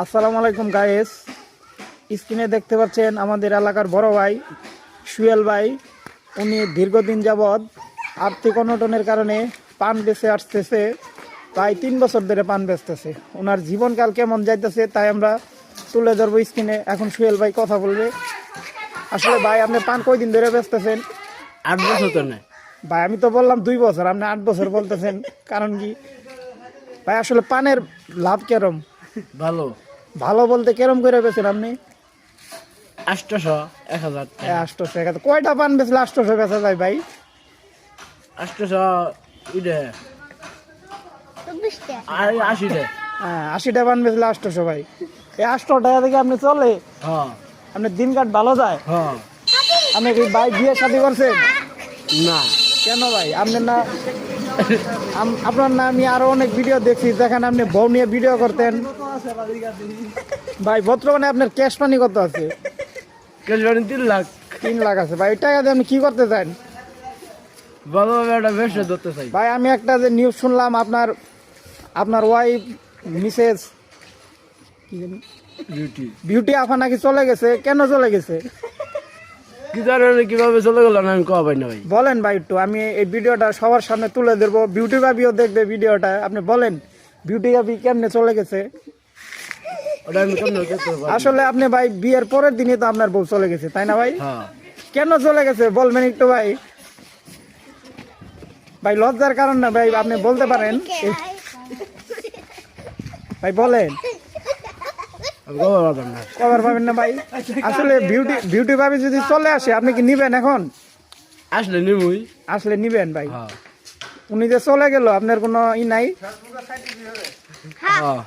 আসসালামু আলাইকুম গাইস, স্ক্রিনে দেখতে পাচ্ছেন আমাদের এলাকার বড় ভাই সুয়েল ভাই। উনি দীর্ঘদিন যাবৎ আর্থিক অনটনের কারণে পান বেচে আসতেছে, প্রায় 3 বছর ধরে পান বেচতেছে। ওনার জীবনকাল কেমন যাইতেছে তাই আমরা তুলে ধরবো স্ক্রিনে। এখন সুয়েল ভাই কথা বলবে। আসলে ভাই আপনি পান কয়দিন ধরে বেচতেছেন? 8 বছর তো না ভাই আমি তো বললাম 2 বছর, আপনি 8 বছর বলতেছেন, কারণ কি ভাই? আসলে পানের লাভ কেরম? ভালো। ভালো বলতে কেরম করে বেচেন আপনি? 800 1000 800 টাকা। কয়টা পান বেচলে 800 বেচা যায় ভাই? 800 ইডে আর 80 টাকা। হ্যাঁ, 80টা পান বেচলে 800 ভাই। এই 800 টাকা থেকে আপনি চলে? হ্যাঁ আপনার দিন কাট ভালো যায়? হ্যাঁ। আপনি কি ভাই বিয়ে শাদী করছেন? না কেন ভাই? আপনার না আপনার না আমি আরো অনেক ভিডিও দেখছি যেখানে আপনি বউ নিয়ে ভিডিও করতেন। ভাই বর্তমানে আপনার ক্যাশ পানি কত আছে? কেজি 3 লাখ। 3 লাখ আছে ভাই। টাকা দিয়ে আপনি কি করতে চান? ভালোভাবে একটা ব্যবসা ধরতে চাই। ভাই আমি একটা যে নিউজ শুনলাম, আপনার ওয়াইফ মিসেস ডিউটি বিউটি আফা নাকি চলে গেছে। কেন চলে গেছে? কি জানেন কিভাবে চলে গেল না আমি কওয়া পাই না ভাই। বলেন ভাই একটু, আমি এই ভিডিওটা সবার সামনে তুলে ধরবো। বিউটি ভাবিও দেখবে ভিডিওটা। আপনি বলেন বিউটি ভাবি কেমনে চলে গেছে? ওটা আমি কেমন করতে পারি? আসলে আপনি ভাই বিয়ের পরের দিনই তো আপনার বউ চলে গেছে, তাই না ভাই? হ্যাঁ কেন চলে গেছে বলবেন একটু ভাই? ভাই লজ্জার কারণ না ভাই, আপনি বলতে পারেন ভাই, বলেন। আমি কওয়া পারতাম না। কভার পাবেন না ভাই? আসলে বিউটি ভাবি যদি চলে আসে আপনি কি নিবেন? এখন আসলে নিমুই। আসলে নিবেন ভাই? হ্যাঁ উনি যে চলে গেল আপনার কোনো ই নাই? হ্যাঁ